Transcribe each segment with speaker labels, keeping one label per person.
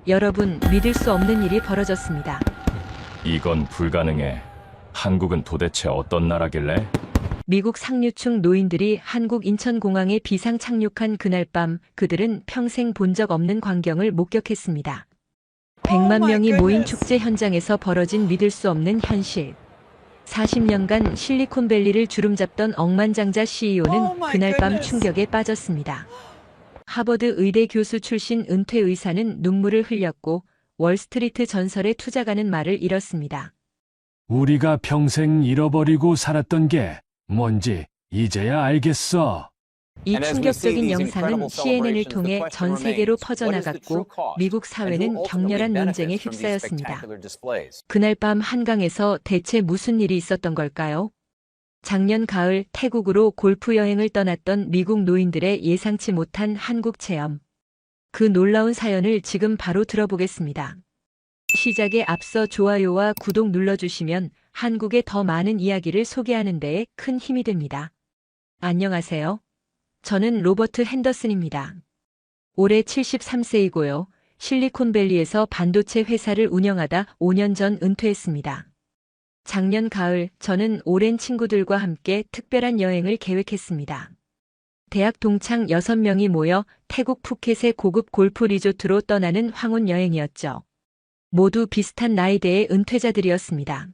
Speaker 1: 여러분, 믿을 수 없는 일이 벌어졌습니다.
Speaker 2: 이건 불가능해. 한국은 도대체 어떤 나라길래?
Speaker 1: 미국 상류층 노인들이 한국 인천공항에 비상 착륙한 그날 밤 그들은 평생 본 적 없는 광경을 목격했습니다. 100만 명이 모인 축제 현장에서 벌어진 믿을 수 없는 현실. 40년간 실리콘밸리를 주름잡던 억만장자 CEO는 그날 밤 충격에 빠졌습니다. 하버드 의대 교수 출신 은퇴 의사는 눈물을 흘렸고 월스트리트 전설의 투자가는 말을 잃었습니다.
Speaker 3: 우리가 평생 잃어버리고 살았던 게 뭔지 이제야 알겠어.
Speaker 1: 이 충격적인 영상은 CNN을 통해 전 세계로 퍼져나갔고 미국 사회는 격렬한 논쟁에 휩싸였습니다. 그날 밤 한강에서 대체 무슨 일이 있었던 걸까요? 작년 가을 태국으로 골프 여행을 떠났던 미국 노인들의 예상치 못한 한국 체험. 그 놀라운 사연을 지금 바로 들어보겠습니다. 시작에 앞서 좋아요와 구독 눌러주시면 한국의 더 많은 이야기를 소개하는 데에 큰 힘이 됩니다. 안녕하세요. 저는 로버트 핸더슨입니다. 올해 73세이고요. 실리콘밸리에서 반도체 회사를 운영하다 5년 전 은퇴했습니다. 작년 가을 저는 오랜 친구들과 함께 특별한 여행을 계획했습니다. 대학 동창 6명이 모여 태국 푸켓의 고급 골프 리조트로 떠나는 황혼 여행이었죠. 모두 비슷한 나이대의 은퇴자들이었습니다.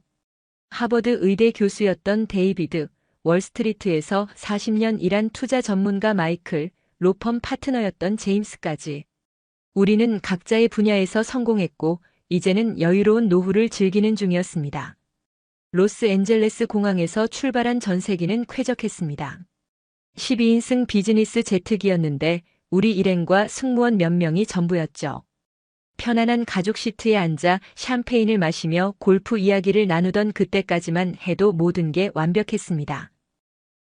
Speaker 1: 하버드 의대 교수였던 데이비드, 월스트리트에서 40년 일한 투자 전문가 마이클, 로펌 파트너였던 제임스까지. 우리는 각자의 분야에서 성공했고 이제는 여유로운 노후를 즐기는 중이었습니다. 로스앤젤레스 공항에서 출발한 전세기는 쾌적했습니다. 12인승 비즈니스 제트기였는데 우리 일행과 승무원 몇 명이 전부였죠. 편안한 가죽 시트에 앉아 샴페인을 마시며 골프 이야기를 나누던 그때까지만 해도 모든 게 완벽했습니다.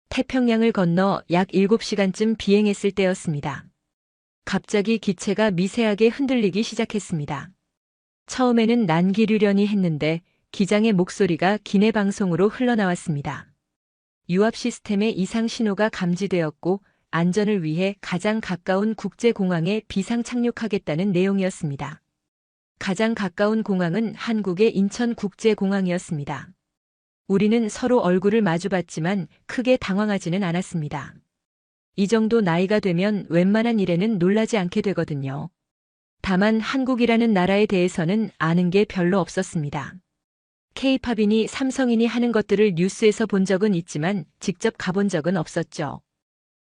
Speaker 1: 태평양을 건너 약 7시간쯤 비행했을 때였습니다. 갑자기 기체가 미세하게 흔들리기 시작했습니다. 처음에는 난기류련이 했는데 기장의 목소리가 기내 방송으로 흘러나왔습니다. 유압 시스템의 이상 신호가 감지되었고 안전을 위해 가장 가까운 국제공항에 비상 착륙하겠다는 내용이었습니다. 가장 가까운 공항은 한국의 인천국제공항이었습니다. 우리는 서로 얼굴을 마주봤지만 크게 당황하지는 않았습니다. 이 정도 나이가 되면 웬만한 일에는 놀라지 않게 되거든요. 다만 한국이라는 나라에 대해서는 아는 게 별로 없었습니다. K-팝이니 삼성이니 하는 것들을 뉴스에서 본 적은 있지만 직접 가본 적은 없었죠.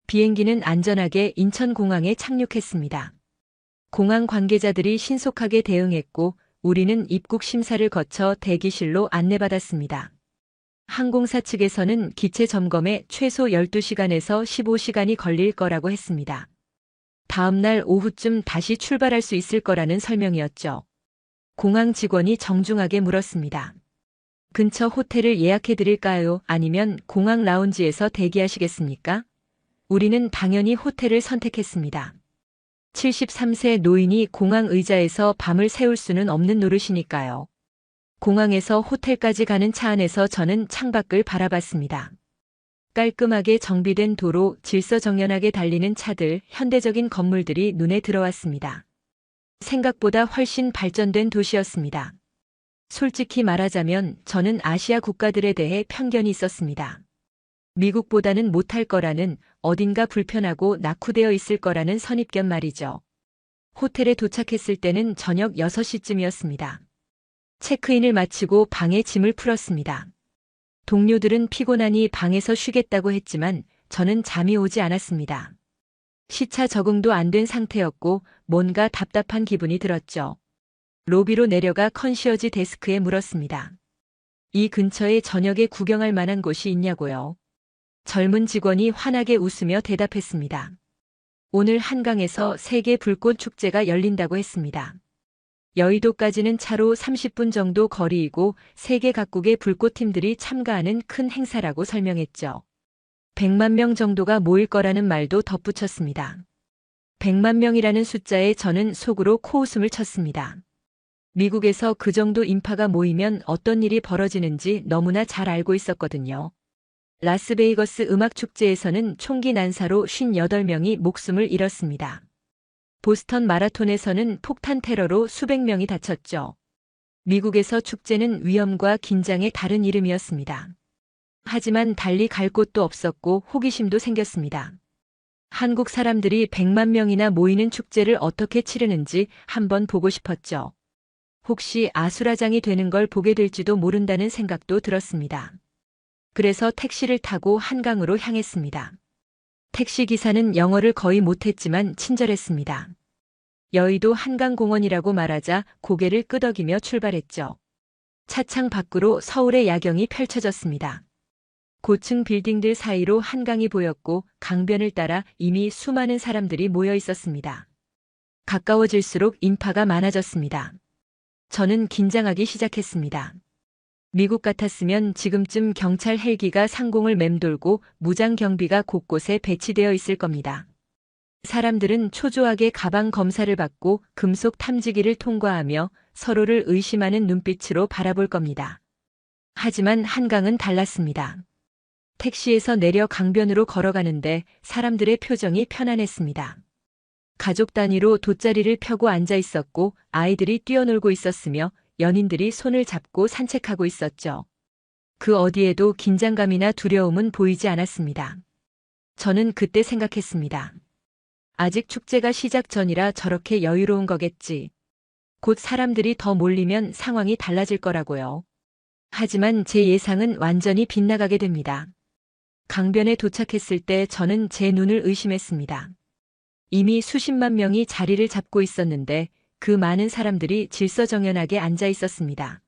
Speaker 1: 비행기는 안전하게 인천공항에 착륙했습니다. 공항 관계자들이 신속하게 대응했고 우리는 입국 심사를 거쳐 대기실로 안내받았습니다. 항공사 측에서는 기체 점검에 최소 12시간에서 15시간이 걸릴 거라고 했습니다. 다음 날 오후쯤 다시 출발할 수 있을 거라는 설명이었죠. 공항 직원이 정중하게 물었습니다. 근처 호텔을 예약해 드릴까요? 아니면 공항 라운지에서 대기하시겠습니까? 우리는 당연히 호텔을 선택했습니다. 73세 노인이 공항 의자에서 밤을 새울 수는 없는 노릇이니까요. 공항에서 호텔까지 가는 차 안에서 저는 창밖을 바라봤습니다. 깔끔하게 정비된 도로, 질서정연하게 달리는 차들, 현대적인 건물들이 눈에 들어왔습니다. 생각보다 훨씬 발전된 도시였습니다. 솔직히 말하자면 저는 아시아 국가들에 대해 편견이 있었습니다. 미국보다는 못할 거라는, 어딘가 불편하고 낙후되어 있을 거라는 선입견 말이죠. 호텔에 도착했을 때는 저녁 6시쯤이었습니다. 체크인을 마치고 방에 짐을 풀었습니다. 동료들은 피곤하니 방에서 쉬겠다고 했지만 저는 잠이 오지 않았습니다. 시차 적응도 안 된 상태였고 뭔가 답답한 기분이 들었죠. 로비로 내려가 컨시어지 데스크에 물었습니다. 이 근처에 저녁에 구경할 만한 곳이 있냐고요. 젊은 직원이 환하게 웃으며 대답했습니다. 오늘 한강에서 세계 불꽃 축제가 열린다고 했습니다. 여의도까지는 차로 30분 정도 거리이고 세계 각국의 불꽃팀들이 참가하는 큰 행사라고 설명했죠. 100만 명 정도가 모일 거라는 말도 덧붙였습니다. 100만 명이라는 숫자에 저는 속으로 코웃음을 쳤습니다. 미국에서 그 정도 인파가 모이면 어떤 일이 벌어지는지 너무나 잘 알고 있었거든요. 라스베이거스 음악축제에서는 총기 난사로 58명이 목숨을 잃었습니다. 보스턴 마라톤에서는 폭탄 테러로 수백 명이 다쳤죠. 미국에서 축제는 위험과 긴장의 다른 이름이었습니다. 하지만 달리 갈 곳도 없었고 호기심도 생겼습니다. 한국 사람들이 100만 명이나 모이는 축제를 어떻게 치르는지 한번 보고 싶었죠. 혹시 아수라장이 되는 걸 보게 될지도 모른다는 생각도 들었습니다. 그래서 택시를 타고 한강으로 향했습니다. 택시 기사는 영어를 거의 못했지만 친절했습니다. 여의도 한강공원이라고 말하자 고개를 끄덕이며 출발했죠. 차창 밖으로 서울의 야경이 펼쳐졌습니다. 고층 빌딩들 사이로 한강이 보였고 강변을 따라 이미 수많은 사람들이 모여 있었습니다. 가까워질수록 인파가 많아졌습니다. 저는 긴장하기 시작했습니다. 미국 같았으면 지금쯤 경찰 헬기가 상공을 맴돌고 무장 경비가 곳곳에 배치되어 있을 겁니다. 사람들은 초조하게 가방 검사를 받고 금속 탐지기를 통과하며 서로를 의심하는 눈빛으로 바라볼 겁니다. 하지만 한강은 달랐습니다. 택시에서 내려 강변으로 걸어가는데 사람들의 표정이 편안했습니다. 가족 단위로 돗자리를 펴고 앉아 있었고 아이들이 뛰어놀고 있었으며 연인들이 손을 잡고 산책하고 있었죠. 그 어디에도 긴장감이나 두려움은 보이지 않았습니다. 저는 그때 생각했습니다. 아직 축제가 시작 전이라 저렇게 여유로운 거겠지. 곧 사람들이 더 몰리면 상황이 달라질 거라고요. 하지만 제 예상은 완전히 빗나가게 됩니다. 강변에 도착했을 때 저는 제 눈을 의심했습니다. 이미 수십만 명이 자리를 잡고 있었는데 그 많은 사람들이 질서정연하게 앉아 있었습니다.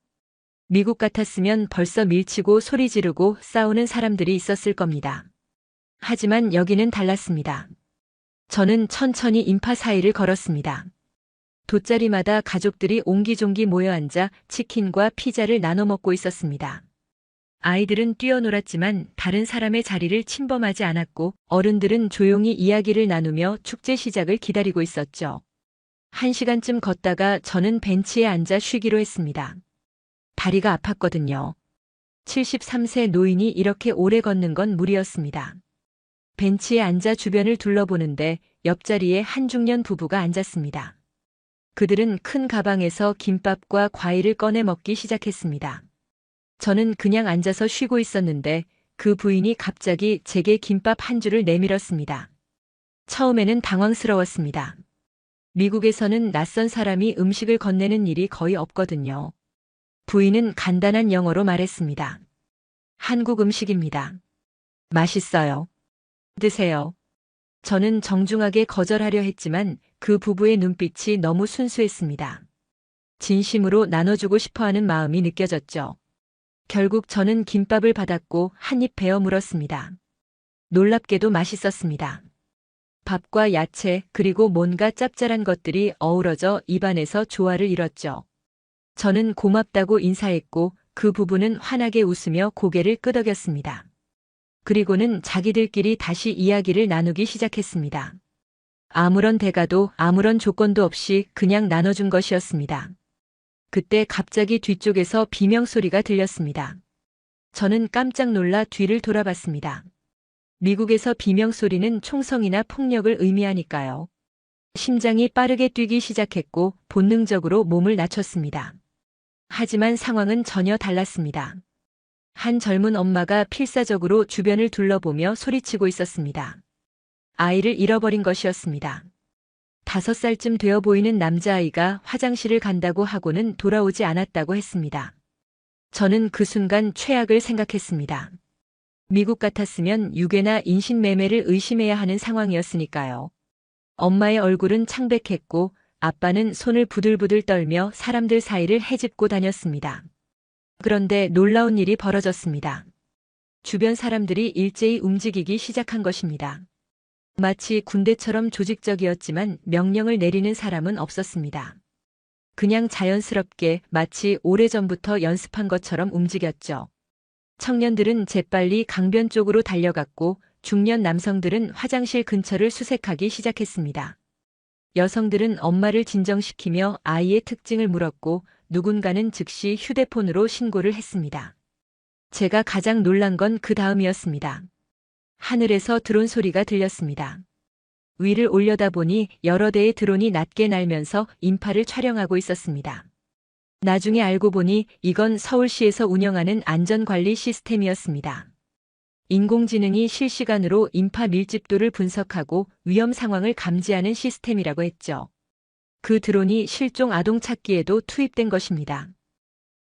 Speaker 1: 미국 같았으면 벌써 밀치고 소리 지르고 싸우는 사람들이 있었을 겁니다. 하지만 여기는 달랐습니다. 저는 천천히 인파 사이를 걸었습니다. 돗자리마다 가족들이 옹기종기 모여 앉아 치킨과 피자를 나눠 먹고 있었습니다. 아이들은 뛰어놀았지만 다른 사람의 자리를 침범하지 않았고 어른들은 조용히 이야기를 나누며 축제 시작을 기다리고 있었죠. 1시간쯤 걷다가 저는 벤치에 앉아 쉬기로 했습니다. 다리가 아팠거든요. 73세 노인이 이렇게 오래 걷는 건 무리였습니다. 벤치에 앉아 주변을 둘러보는데 옆자리에 한 중년 부부가 앉았습니다. 그들은 큰 가방에서 김밥과 과일을 꺼내 먹기 시작했습니다. 저는 그냥 앉아서 쉬고 있었는데 그 부인이 갑자기 제게 김밥 한 줄을 내밀었습니다. 처음에는 당황스러웠습니다. 미국에서는 낯선 사람이 음식을 건네는 일이 거의 없거든요. 부인은 간단한 영어로 말했습니다. 한국 음식입니다. 맛있어요. 드세요. 저는 정중하게 거절하려 했지만 그 부부의 눈빛이 너무 순수했습니다. 진심으로 나눠주고 싶어하는 마음이 느껴졌죠. 결국 저는 김밥을 받았고 한 입 베어 물었습니다. 놀랍게도 맛있었습니다. 밥과 야채 그리고 뭔가 짭짤한 것들이 어우러져 입안에서 조화를 이뤘죠. 저는 고맙다고 인사했고 그 부부는 환하게 웃으며 고개를 끄덕였습니다. 그리고는 자기들끼리 다시 이야기를 나누기 시작했습니다. 아무런 대가도 아무런 조건도 없이 그냥 나눠준 것이었습니다. 그때 갑자기 뒤쪽에서 비명소리가 들렸습니다. 저는 깜짝 놀라 뒤를 돌아봤습니다. 미국에서 비명소리는 총성이나 폭력을 의미하니까요. 심장이 빠르게 뛰기 시작했고 본능적으로 몸을 낮췄습니다. 하지만 상황은 전혀 달랐습니다. 한 젊은 엄마가 필사적으로 주변을 둘러보며 소리치고 있었습니다. 아이를 잃어버린 것이었습니다. 5살쯤 되어 보이는 남자아이가 화장실을 간다고 하고는 돌아오지 않았다고 했습니다. 저는 그 순간 최악을 생각했습니다. 미국 같았으면 유괴나 인신매매를 의심해야 하는 상황이었으니까요. 엄마의 얼굴은 창백했고 아빠는 손을 부들부들 떨며 사람들 사이를 헤집고 다녔습니다. 그런데 놀라운 일이 벌어졌습니다. 주변 사람들이 일제히 움직이기 시작한 것입니다. 마치 군대처럼 조직적이었지만 명령을 내리는 사람은 없었습니다. 그냥 자연스럽게 마치 오래전부터 연습한 것처럼 움직였죠. 청년들은 재빨리 강변 쪽으로 달려갔고 중년 남성들은 화장실 근처를 수색하기 시작했습니다. 여성들은 엄마를 진정시키며 아이의 특징을 물었고 누군가는 즉시 휴대폰으로 신고를 했습니다. 제가 가장 놀란 건 그 다음이었습니다. 하늘에서 드론 소리가 들렸습니다. 위를 올려다보니 여러 대의 드론이 낮게 날면서 인파를 촬영하고 있었습니다. 나중에 알고 보니 이건 서울시에서 운영하는 안전관리 시스템이었습니다. 인공지능이 실시간으로 인파 밀집도를 분석하고 위험 상황을 감지하는 시스템이라고 했죠. 그 드론이 실종 아동 찾기에도 투입된 것입니다.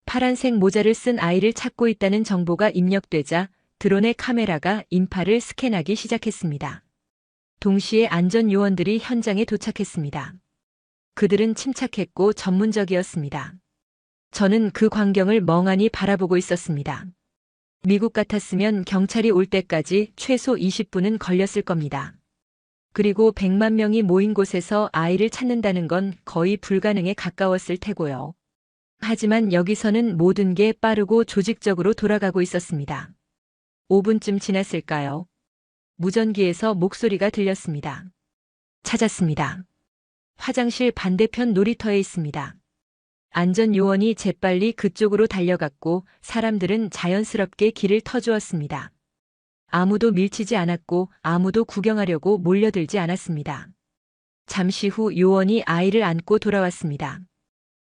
Speaker 1: 파란색 모자를 쓴 아이를 찾고 있다는 정보가 입력되자 드론의 카메라가 인파를 스캔하기 시작했습니다. 동시에 안전요원들이 현장에 도착했습니다. 그들은 침착했고 전문적이었습니다. 저는 그 광경을 멍하니 바라보고 있었습니다. 미국 같았으면 경찰이 올 때까지 최소 20분은 걸렸을 겁니다. 그리고 100만 명이 모인 곳에서 아이를 찾는다는 건 거의 불가능에 가까웠을 테고요. 하지만 여기서는 모든 게 빠르고 조직적으로 돌아가고 있었습니다. 5분쯤 지났을까요? 무전기에서 목소리가 들렸습니다. 찾았습니다. 화장실 반대편 놀이터에 있습니다. 안전요원이 재빨리 그쪽으로 달려갔고 사람들은 자연스럽게 길을 터주었습니다. 아무도 밀치지 않았고 아무도 구경하려고 몰려들지 않았습니다. 잠시 후 요원이 아이를 안고 돌아왔습니다.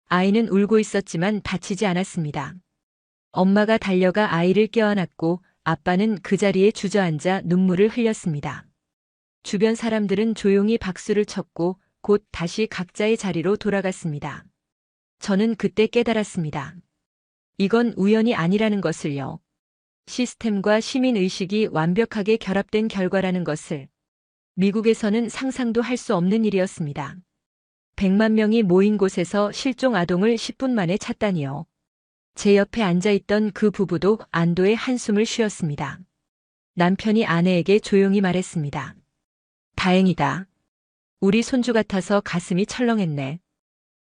Speaker 1: 아이는 울고 있었지만 다치지 않았습니다. 엄마가 달려가 아이를 껴안았고 아빠는 그 자리에 주저앉아 눈물을 흘렸습니다. 주변 사람들은 조용히 박수를 쳤고 곧 다시 각자의 자리로 돌아갔습니다. 저는 그때 깨달았습니다. 이건 우연이 아니라는 것을요. 시스템과 시민의식이 완벽하게 결합된 결과라는 것을. 미국에서는 상상도 할 수 없는 일이었습니다. 100만 명이 모인 곳에서 실종 아동을 10분 만에 찾다니요. 제 옆에 앉아있던 그 부부도 안도의 한숨을 쉬었습니다. 남편이 아내에게 조용히 말했습니다. 다행이다. 우리 손주 같아서 가슴이 철렁했네.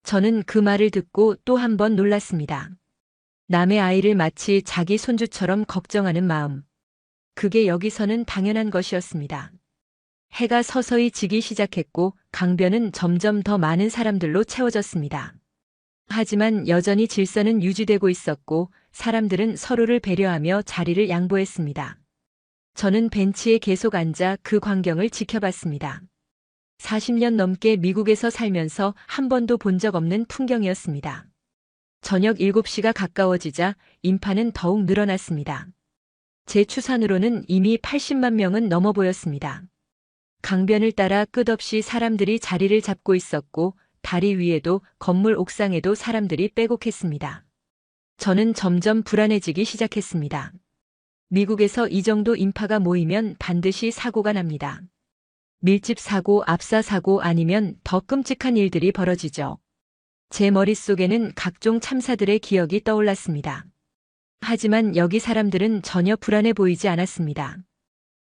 Speaker 1: 저는 그 말을 듣고 또 한 번 놀랐습니다. 남의 아이를 마치 자기 손주처럼 걱정하는 마음. 그게 여기서는 당연한 것이었습니다. 해가 서서히 지기 시작했고 강변은 점점 더 많은 사람들로 채워졌습니다. 하지만 여전히 질서는 유지되고 있었고 사람들은 서로를 배려하며 자리를 양보했습니다. 저는 벤치에 계속 앉아 그 광경을 지켜봤습니다. 40년 넘게 미국에서 살면서 한 번도 본 적 없는 풍경이었습니다. 저녁 7시가 가까워지자 인파는 더욱 늘어났습니다. 제 추산으로는 이미 80만 명은 넘어 보였습니다. 강변을 따라 끝없이 사람들이 자리를 잡고 있었고 다리 위에도 건물 옥상에도 사람들이 빼곡했습니다. 저는 점점 불안해지기 시작했습니다. 미국에서 이 정도 인파가 모이면 반드시 사고가 납니다. 밀집 사고, 압사 사고 아니면 더 끔찍한 일들이 벌어지죠. 제 머릿속에는 각종 참사들의 기억이 떠올랐습니다. 하지만 여기 사람들은 전혀 불안해 보이지 않았습니다.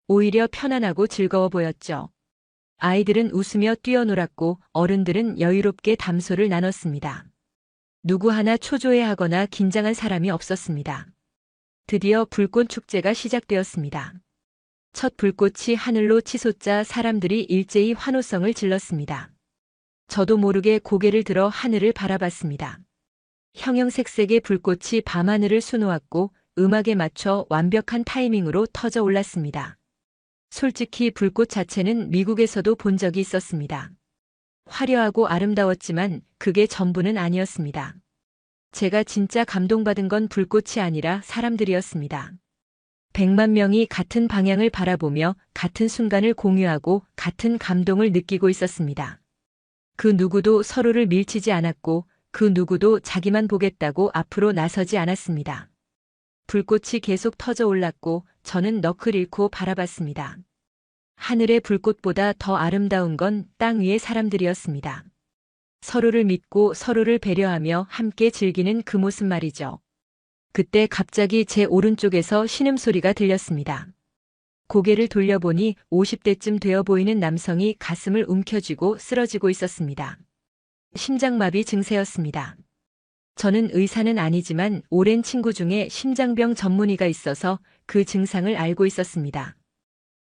Speaker 1: 오히려 편안하고 즐거워 보였죠. 아이들은 웃으며 뛰어놀았고 어른들은 여유롭게 담소를 나눴습니다. 누구 하나 초조해하거나 긴장한 사람이 없었습니다. 드디어 불꽃 축제가 시작되었습니다. 첫 불꽃이 하늘로 치솟자 사람들이 일제히 환호성을 질렀습니다. 저도 모르게 고개를 들어 하늘을 바라봤습니다. 형형색색의 불꽃이 밤하늘을 수놓았고 음악에 맞춰 완벽한 타이밍으로 터져 올랐습니다. 솔직히 불꽃 자체는 미국에서도 본 적이 있었습니다. 화려하고 아름다웠지만 그게 전부는 아니었습니다. 제가 진짜 감동받은 건 불꽃이 아니라 사람들이었습니다. 100만 명이 같은 방향을 바라보며 같은 순간을 공유하고 같은 감동을 느끼고 있었습니다. 그 누구도 서로를 밀치지 않았고 그 누구도 자기만 보겠다고 앞으로 나서지 않았습니다. 불꽃이 계속 터져 올랐고 저는 넋을 잃고 바라봤습니다. 하늘의 불꽃보다 더 아름다운 건 땅 위의 사람들이었습니다. 서로를 믿고 서로를 배려하며 함께 즐기는 그 모습 말이죠. 그때 갑자기 제 오른쪽에서 신음소리가 들렸습니다. 고개를 돌려보니 50대쯤 되어 보이는 남성이 가슴을 움켜쥐고 쓰러지고 있었습니다. 심장마비 증세였습니다. 저는 의사는 아니지만 오랜 친구 중에 심장병 전문의가 있어서 그 증상을 알고 있었습니다.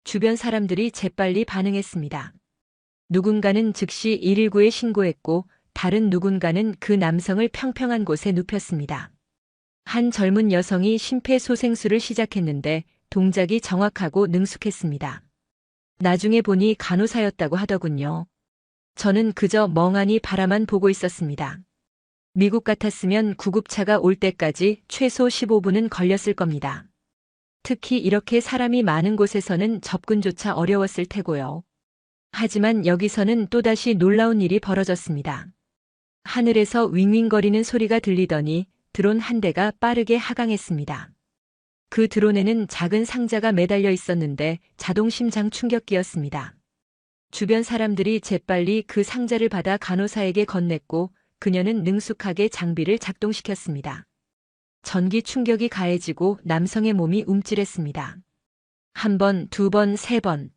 Speaker 1: 주변 사람들이 재빨리 반응했습니다. 누군가는 즉시 119에 신고했고 다른 누군가는 그 남성을 평평한 곳에 눕혔습니다. 한 젊은 여성이 심폐소생술을 시작했는데 동작이 정확하고 능숙했습니다. 나중에 보니 간호사였다고 하더군요. 저는 그저 멍하니 바라만 보고 있었습니다. 미국 같았으면 구급차가 올 때까지 최소 15분은 걸렸을 겁니다. 특히 이렇게 사람이 많은 곳에서는 접근조차 어려웠을 테고요. 하지만 여기서는 또다시 놀라운 일이 벌어졌습니다. 하늘에서 윙윙거리는 소리가 들리더니 드론 한 대가 빠르게 하강했습니다. 그 드론에는 작은 상자가 매달려 있었는데 자동 심장 충격기였습니다. 주변 사람들이 재빨리 그 상자를 받아 간호사에게 건넸고 그녀는 능숙하게 장비를 작동시켰습니다. 전기 충격이 가해지고 남성의 몸이 움찔했습니다. 한 번, 두 번, 세 번.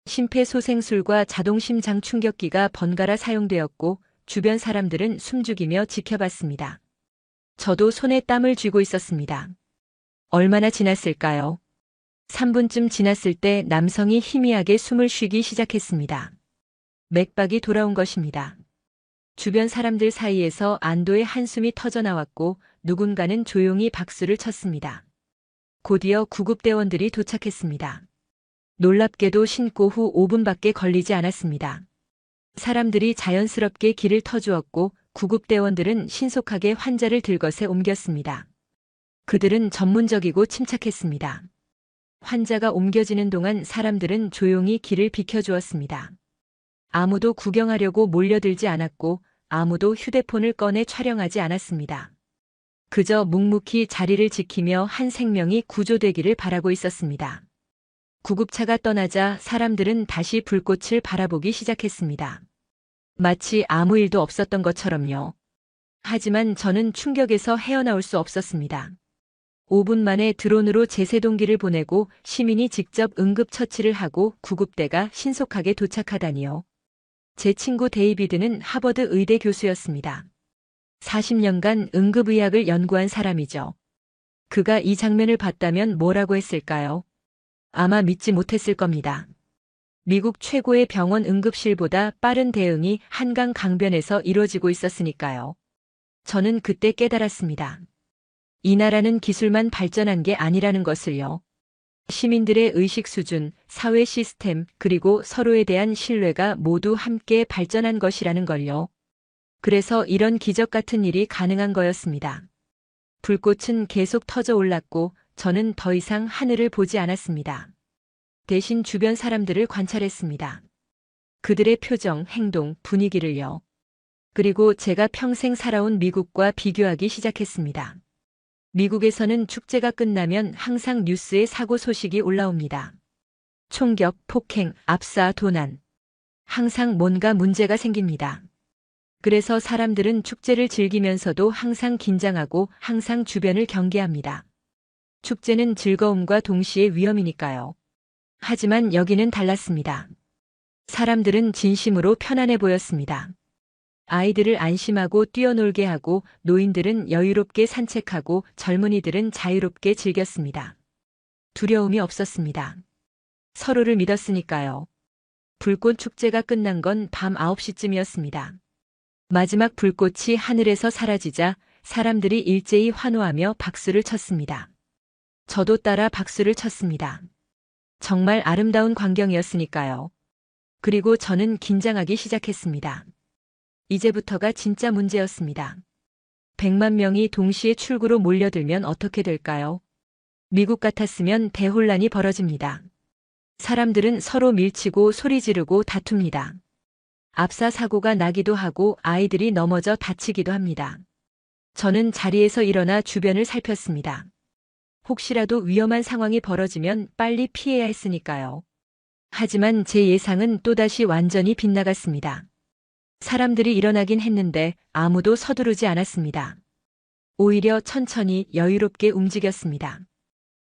Speaker 1: 심폐소생술과 자동 심장 충격기가 번갈아 사용되었고 주변 사람들은 숨죽이며 지켜봤습니다. 저도 손에 땀을 쥐고 있었습니다. 얼마나 지났을까요? 3분쯤 지났을 때 남성이 희미하게 숨을 쉬기 시작했습니다. 맥박이 돌아온 것입니다. 주변 사람들 사이에서 안도의 한숨이 터져나왔고 누군가는 조용히 박수를 쳤습니다. 곧이어 구급대원들이 도착했습니다. 놀랍게도 신고 후 5분밖에 걸리지 않았습니다. 사람들이 자연스럽게 길을 터주었고 구급대원들은 신속하게 환자를 들것에 옮겼습니다. 그들은 전문적이고 침착했습니다. 환자가 옮겨지는 동안 사람들은 조용히 길을 비켜주었습니다. 아무도 구경하려고 몰려들지 않았고 아무도 휴대폰을 꺼내 촬영하지 않았습니다. 그저 묵묵히 자리를 지키며 한 생명이 구조되기를 바라고 있었습니다. 구급차가 떠나자 사람들은 다시 불꽃을 바라보기 시작했습니다. 마치 아무 일도 없었던 것처럼요. 하지만 저는 충격에서 헤어나올 수 없었습니다. 5분 만에 드론으로 제세동기를 보내고 시민이 직접 응급처치를 하고 구급대가 신속하게 도착하다니요. 제 친구 데이비드는 하버드 의대 교수였습니다. 40년간 응급의학을 연구한 사람이죠. 그가 이 장면을 봤다면 뭐라고 했을까요? 아마 믿지 못했을 겁니다. 미국 최고의 병원 응급실보다 빠른 대응이 한강 강변에서 이루어지고 있었으니까요. 저는 그때 깨달았습니다. 이 나라는 기술만 발전한 게 아니라는 것을요. 시민들의 의식 수준, 사회 시스템, 그리고 서로에 대한 신뢰가 모두 함께 발전한 것이라는 걸요. 그래서 이런 기적 같은 일이 가능한 거였습니다. 불꽃은 계속 터져 올랐고 저는 더 이상 하늘을 보지 않았습니다. 대신 주변 사람들을 관찰했습니다. 그들의 표정, 행동, 분위기를요. 그리고 제가 평생 살아온 미국과 비교하기 시작했습니다. 미국에서는 축제가 끝나면 항상 뉴스에 사고 소식이 올라옵니다. 총격, 폭행, 압사, 도난. 항상 뭔가 문제가 생깁니다. 그래서 사람들은 축제를 즐기면서도 항상 긴장하고 항상 주변을 경계합니다. 축제는 즐거움과 동시에 위험이니까요. 하지만 여기는 달랐습니다. 사람들은 진심으로 편안해 보였습니다. 아이들을 안심하고 뛰어놀게 하고 노인들은 여유롭게 산책하고 젊은이들은 자유롭게 즐겼습니다. 두려움이 없었습니다. 서로를 믿었으니까요. 불꽃 축제가 끝난 건 밤 9시쯤이었습니다. 마지막 불꽃이 하늘에서 사라지자 사람들이 일제히 환호하며 박수를 쳤습니다. 저도 따라 박수를 쳤습니다. 정말 아름다운 광경이었으니까요. 그리고 저는 긴장하기 시작했습니다. 이제부터가 진짜 문제였습니다. 100만 명이 동시에 출구로 몰려들면 어떻게 될까요? 미국 같았으면 대혼란이 벌어집니다. 사람들은 서로 밀치고 소리 지르고 다툽니다. 압사 사고가 나기도 하고 아이들이 넘어져 다치기도 합니다. 저는 자리에서 일어나 주변을 살폈습니다. 혹시라도 위험한 상황이 벌어지면 빨리 피해야 했으니까요. 하지만 제 예상은 또다시 완전히 빗나갔습니다. 사람들이 일어나긴 했는데 아무도 서두르지 않았습니다. 오히려 천천히 여유롭게 움직였습니다.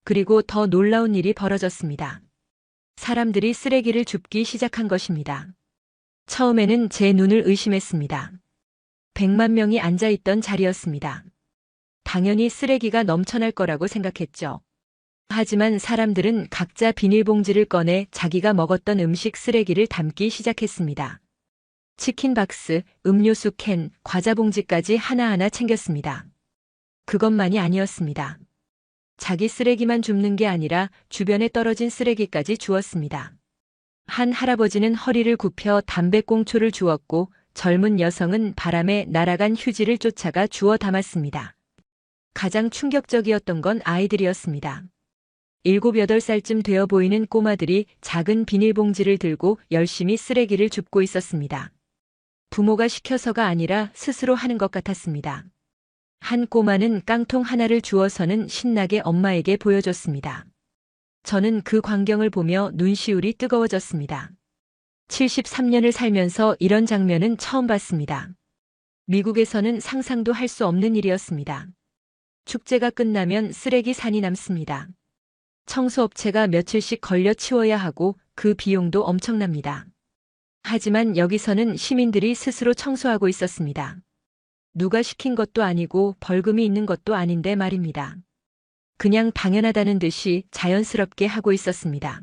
Speaker 1: 그리고 더 놀라운 일이 벌어졌습니다. 사람들이 쓰레기를 줍기 시작한 것입니다. 처음에는 제 눈을 의심했습니다. 100만 명이 앉아있던 자리였습니다. 당연히 쓰레기가 넘쳐날 거라고 생각했죠. 하지만 사람들은 각자 비닐봉지를 꺼내 자기가 먹었던 음식 쓰레기를 담기 시작했습니다. 치킨 박스, 음료수 캔, 과자 봉지까지 하나하나 챙겼습니다. 그것만이 아니었습니다. 자기 쓰레기만 줍는 게 아니라 주변에 떨어진 쓰레기까지 주었습니다. 한 할아버지는 허리를 굽혀 담배꽁초를 주었고 젊은 여성은 바람에 날아간 휴지를 쫓아가 주워 담았습니다. 가장 충격적이었던 건 아이들이었습니다. 7, 8살쯤 되어 보이는 꼬마들이 작은 비닐봉지를 들고 열심히 쓰레기를 줍고 있었습니다. 부모가 시켜서가 아니라 스스로 하는 것 같았습니다. 한 꼬마는 깡통 하나를 주워서는 신나게 엄마에게 보여줬습니다. 저는 그 광경을 보며 눈시울이 뜨거워졌습니다. 73년을 살면서 이런 장면은 처음 봤습니다. 미국에서는 상상도 할 수 없는 일이었습니다. 축제가 끝나면 쓰레기 산이 남습니다. 청소업체가 며칠씩 걸려 치워야 하고 그 비용도 엄청납니다. 하지만 여기서는 시민들이 스스로 청소하고 있었습니다. 누가 시킨 것도 아니고 벌금이 있는 것도 아닌데 말입니다. 그냥 당연하다는 듯이 자연스럽게 하고 있었습니다.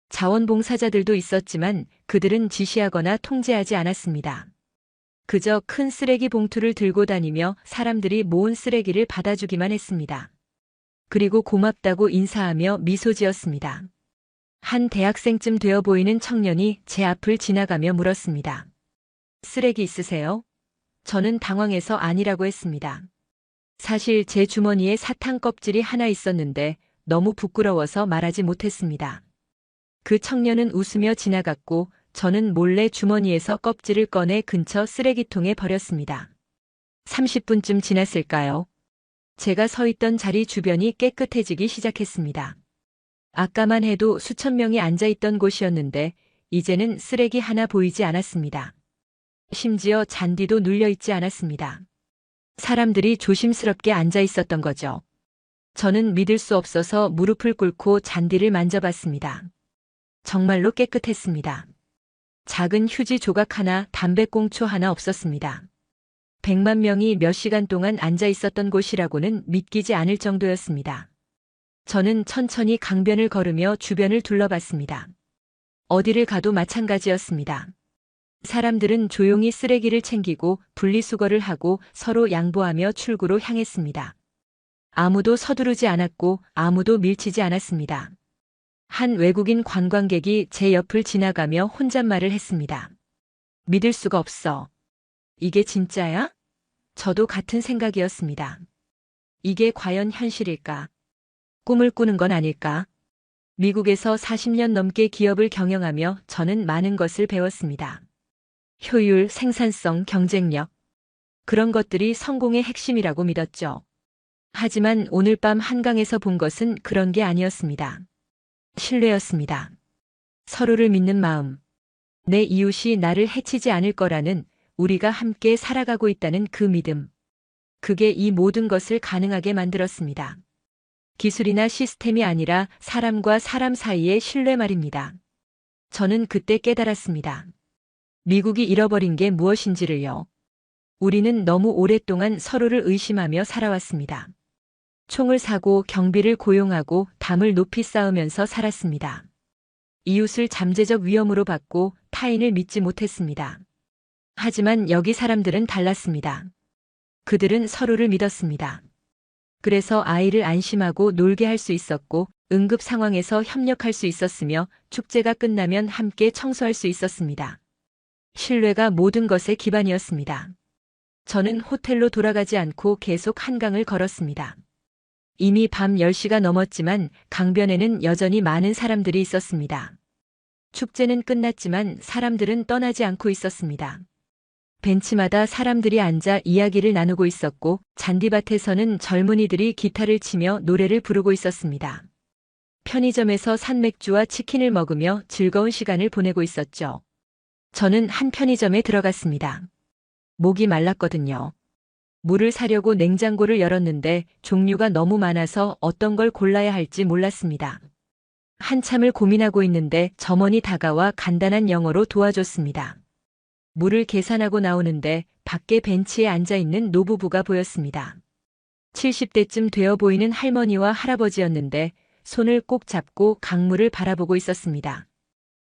Speaker 1: 자원봉사자들도 있었지만 그들은 지시하거나 통제하지 않았습니다. 그저 큰 쓰레기 봉투를 들고 다니며 사람들이 모은 쓰레기를 받아주기만 했습니다. 그리고 고맙다고 인사하며 미소 지었습니다. 한 대학생쯤 되어 보이는 청년이 제 앞을 지나가며 물었습니다. 쓰레기 있으세요? 저는 당황해서 아니라고 했습니다. 사실 제 주머니에 사탕 껍질이 하나 있었는데 너무 부끄러워서 말하지 못했습니다. 그 청년은 웃으며 지나갔고 저는 몰래 주머니에서 껍질을 꺼내 근처 쓰레기통에 버렸습니다. 30분쯤 지났을까요? 제가 서 있던 자리 주변이 깨끗해지기 시작했습니다. 아까만 해도 수천 명이 앉아 있던 곳이었는데 이제는 쓰레기 하나 보이지 않았습니다. 심지어 잔디도 눌려 있지 않았습니다. 사람들이 조심스럽게 앉아 있었던 거죠. 저는 믿을 수 없어서 무릎을 꿇고 잔디를 만져봤습니다. 정말로 깨끗했습니다. 작은 휴지 조각 하나, 담배꽁초 하나 없었습니다. 100만 명이 몇 시간 동안 앉아 있었던 곳이라고는 믿기지 않을 정도였습니다. 저는 천천히 강변을 걸으며 주변을 둘러봤습니다. 어디를 가도 마찬가지였습니다. 사람들은 조용히 쓰레기를 챙기고 분리수거를 하고 서로 양보하며 출구로 향했습니다. 아무도 서두르지 않았고 아무도 밀치지 않았습니다. 한 외국인 관광객이 제 옆을 지나가며 혼잣말을 했습니다. 믿을 수가 없어. 이게 진짜야? 저도 같은 생각이었습니다. 이게 과연 현실일까? 꿈을 꾸는 건 아닐까? 미국에서 40년 넘게 기업을 경영하며 저는 많은 것을 배웠습니다. 효율, 생산성, 경쟁력. 그런 것들이 성공의 핵심이라고 믿었죠. 하지만 오늘 밤 한강에서 본 것은 그런 게 아니었습니다. 신뢰였습니다. 서로를 믿는 마음. 내 이웃이 나를 해치지 않을 거라는, 우리가 함께 살아가고 있다는 그 믿음. 그게 이 모든 것을 가능하게 만들었습니다. 기술이나 시스템이 아니라 사람과 사람 사이의 신뢰 말입니다. 저는 그때 깨달았습니다. 미국이 잃어버린 게 무엇인지를요. 우리는 너무 오랫동안 서로를 의심하며 살아왔습니다. 총을 사고 경비를 고용하고 담을 높이 쌓으면서 살았습니다. 이웃을 잠재적 위험으로 봤고 타인을 믿지 못했습니다. 하지만 여기 사람들은 달랐습니다. 그들은 서로를 믿었습니다. 그래서 아이를 안심하고 놀게 할 수 있었고 응급 상황에서 협력할 수 있었으며 축제가 끝나면 함께 청소할 수 있었습니다. 신뢰가 모든 것의 기반이었습니다. 저는 호텔로 돌아가지 않고 계속 한강을 걸었습니다. 이미 밤 10시가 넘었지만 강변에는 여전히 많은 사람들이 있었습니다. 축제는 끝났지만 사람들은 떠나지 않고 있었습니다. 벤치마다 사람들이 앉아 이야기를 나누고 있었고 잔디밭에서는 젊은이들이 기타를 치며 노래를 부르고 있었습니다. 편의점에서 산 맥주와 치킨을 먹으며 즐거운 시간을 보내고 있었죠. 저는 한 편의점에 들어갔습니다. 목이 말랐거든요. 물을 사려고 냉장고를 열었는데 종류가 너무 많아서 어떤 걸 골라야 할지 몰랐습니다. 한참을 고민하고 있는데 점원이 다가와 간단한 영어로 도와줬습니다. 물을 계산하고 나오는데 밖에 벤치에 앉아있는 노부부가 보였습니다. 70대쯤 되어 보이는 할머니와 할아버지였는데 손을 꼭 잡고 강물을 바라보고 있었습니다.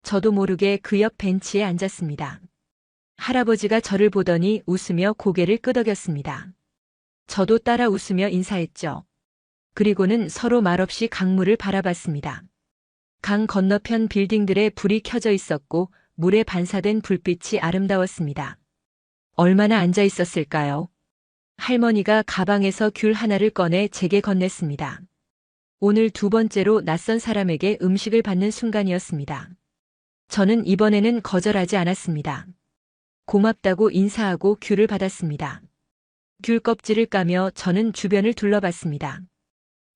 Speaker 1: 저도 모르게 그 옆 벤치에 앉았습니다. 할아버지가 저를 보더니 웃으며 고개를 끄덕였습니다. 저도 따라 웃으며 인사했죠. 그리고는 서로 말없이 강물을 바라봤습니다. 강 건너편 빌딩들에 불이 켜져 있었고 물에 반사된 불빛이 아름다웠습니다. 얼마나 앉아 있었을까요? 할머니가 가방에서 귤 하나를 꺼내 제게 건넸습니다. 오늘 두 번째로 낯선 사람에게 음식을 받는 순간이었습니다. 저는 이번에는 거절하지 않았습니다. 고맙다고 인사하고 귤을 받았습니다. 귤 껍질을 까며 저는 주변을 둘러봤습니다.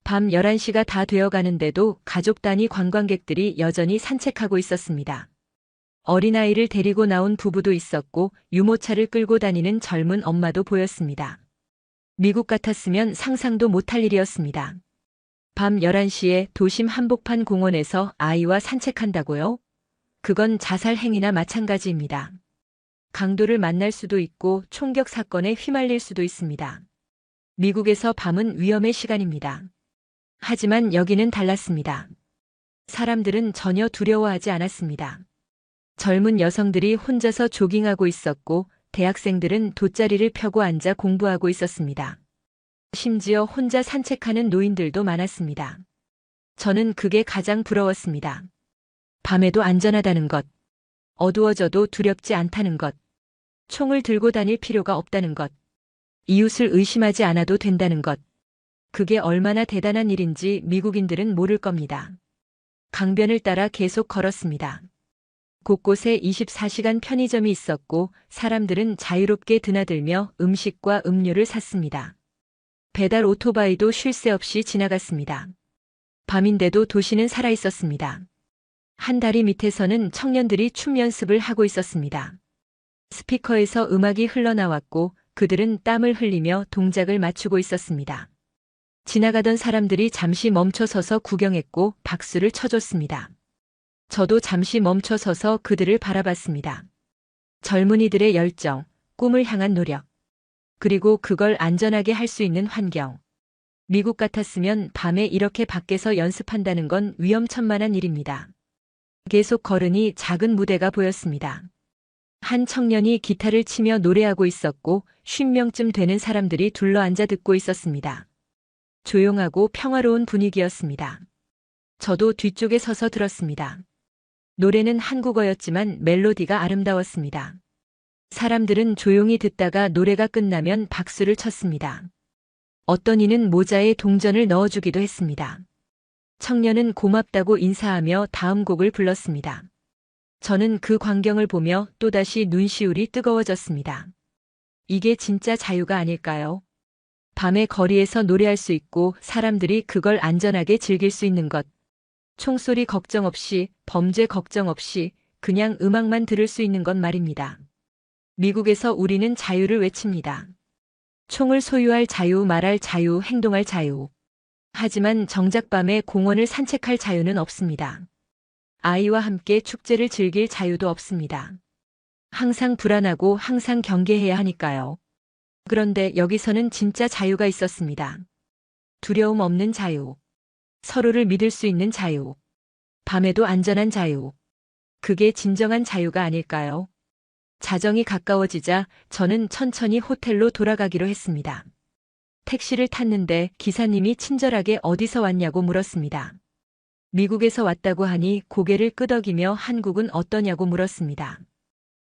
Speaker 1: 밤 11시가 다 되어 가는데도 가족 단위 관광객들이 여전히 산책하고 있었습니다. 어린아이를 데리고 나온 부부도 있었고 유모차를 끌고 다니는 젊은 엄마도 보였습니다. 미국 같았으면 상상도 못할 일이었습니다. 밤 11시에 도심 한복판 공원에서 아이와 산책한다고요? 그건 자살 행위나 마찬가지입니다. 강도를 만날 수도 있고 총격 사건에 휘말릴 수도 있습니다. 미국에서 밤은 위험의 시간입니다. 하지만 여기는 달랐습니다. 사람들은 전혀 두려워하지 않았습니다. 젊은 여성들이 혼자서 조깅하고 있었고 대학생들은 돗자리를 펴고 앉아 공부하고 있었습니다. 심지어 혼자 산책하는 노인들도 많았습니다. 저는 그게 가장 부러웠습니다. 밤에도 안전하다는 것, 어두워져도 두렵지 않다는 것, 총을 들고 다닐 필요가 없다는 것, 이웃을 의심하지 않아도 된다는 것, 그게 얼마나 대단한 일인지 미국인들은 모를 겁니다. 강변을 따라 계속 걸었습니다. 곳곳에 24시간 편의점이 있었고 사람들은 자유롭게 드나들며 음식과 음료를 샀습니다. 배달 오토바이도 쉴 새 없이 지나갔습니다. 밤인데도 도시는 살아있었습니다. 한 다리 밑에서는 청년들이 춤 연습을 하고 있었습니다. 스피커에서 음악이 흘러나왔고 그들은 땀을 흘리며 동작을 맞추고 있었습니다. 지나가던 사람들이 잠시 멈춰서서 구경했고 박수를 쳐줬습니다. 저도 잠시 멈춰서서 그들을 바라봤습니다. 젊은이들의 열정, 꿈을 향한 노력, 그리고 그걸 안전하게 할 수 있는 환경. 미국 같았으면 밤에 이렇게 밖에서 연습한다는 건 위험천만한 일입니다. 계속 걸으니 작은 무대가 보였습니다. 한 청년이 기타를 치며 노래하고 있었고 50명쯤 되는 사람들이 둘러앉아 듣고 있었습니다. 조용하고 평화로운 분위기였습니다. 저도 뒤쪽에 서서 들었습니다. 노래는 한국어였지만 멜로디가 아름다웠습니다. 사람들은 조용히 듣다가 노래가 끝나면 박수를 쳤습니다. 어떤 이는 모자에 동전을 넣어주기도 했습니다. 청년은 고맙다고 인사하며 다음 곡을 불렀습니다. 저는 그 광경을 보며 또다시 눈시울이 뜨거워졌습니다. 이게 진짜 자유가 아닐까요? 밤에 거리에서 노래할 수 있고 사람들이 그걸 안전하게 즐길 수 있는 것. 총소리 걱정 없이, 범죄 걱정 없이 그냥 음악만 들을 수 있는 것 말입니다. 미국에서 우리는 자유를 외칩니다. 총을 소유할 자유, 말할 자유, 행동할 자유. 하지만 정작 밤에 공원을 산책할 자유는 없습니다. 아이와 함께 축제를 즐길 자유도 없습니다. 항상 불안하고 항상 경계해야 하니까요. 그런데 여기서는 진짜 자유가 있었습니다. 두려움 없는 자유. 서로를 믿을 수 있는 자유. 밤에도 안전한 자유. 그게 진정한 자유가 아닐까요? 자정이 가까워지자 저는 천천히 호텔로 돌아가기로 했습니다. 택시를 탔는데 기사님이 친절하게 어디서 왔냐고 물었습니다. 미국에서 왔다고 하니 고개를 끄덕이며 한국은 어떠냐고 물었습니다.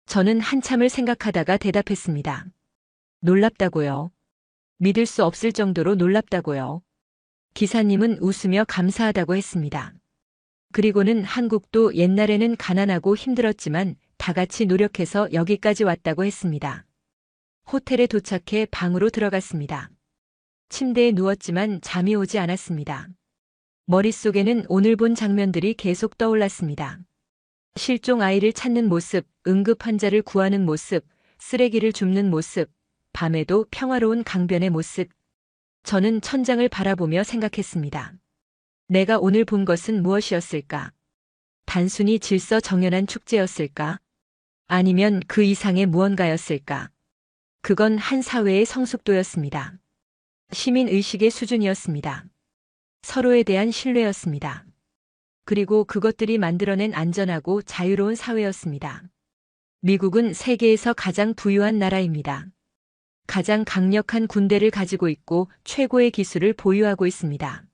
Speaker 1: 저는 한참을 생각하다가 대답했습니다. 놀랍다고요. 믿을 수 없을 정도로 놀랍다고요. 기사님은 웃으며 감사하다고 했습니다. 그리고는 한국도 옛날에는 가난하고 힘들었지만 다 같이 노력해서 여기까지 왔다고 했습니다. 호텔에 도착해 방으로 들어갔습니다. 침대에 누웠지만 잠이 오지 않았습니다. 머릿속에는 오늘 본 장면들이 계속 떠올랐습니다. 실종 아이를 찾는 모습, 응급 환자를 구하는 모습, 쓰레기를 줍는 모습, 밤에도 평화로운 강변의 모습. 저는 천장을 바라보며 생각했습니다. 내가 오늘 본 것은 무엇이었을까? 단순히 질서 정연한 축제였을까? 아니면 그 이상의 무언가였을까? 그건 한 사회의 성숙도였습니다. 시민의식의 수준이었습니다. 서로에 대한 신뢰였습니다. 그리고 그것들이 만들어낸 안전하고 자유로운 사회였습니다. 미국은 세계에서 가장 부유한 나라입니다. 가장 강력한 군대를 가지고 있고 최고의 기술을 보유하고 있습니다.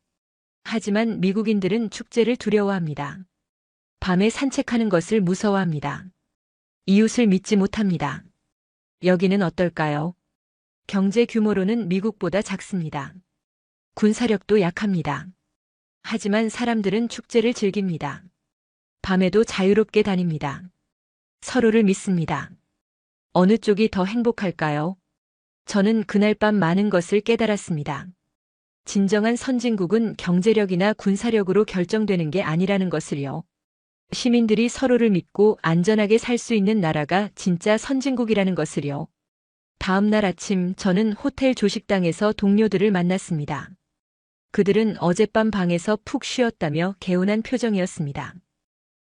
Speaker 1: 하지만 미국인들은 축제를 두려워합니다. 밤에 산책하는 것을 무서워합니다. 이웃을 믿지 못합니다. 여기는 어떨까요? 경제 규모로는 미국보다 작습니다. 군사력도 약합니다. 하지만 사람들은 축제를 즐깁니다. 밤에도 자유롭게 다닙니다. 서로를 믿습니다. 어느 쪽이 더 행복할까요? 저는 그날 밤 많은 것을 깨달았습니다. 진정한 선진국은 경제력이나 군사력으로 결정되는 게 아니라는 것을요. 시민들이 서로를 믿고 안전하게 살 수 있는 나라가 진짜 선진국이라는 것을요. 다음 날 아침 저는 호텔 조식당에서 동료들을 만났습니다. 그들은 어젯밤 방에서 푹 쉬었다며 개운한 표정이었습니다.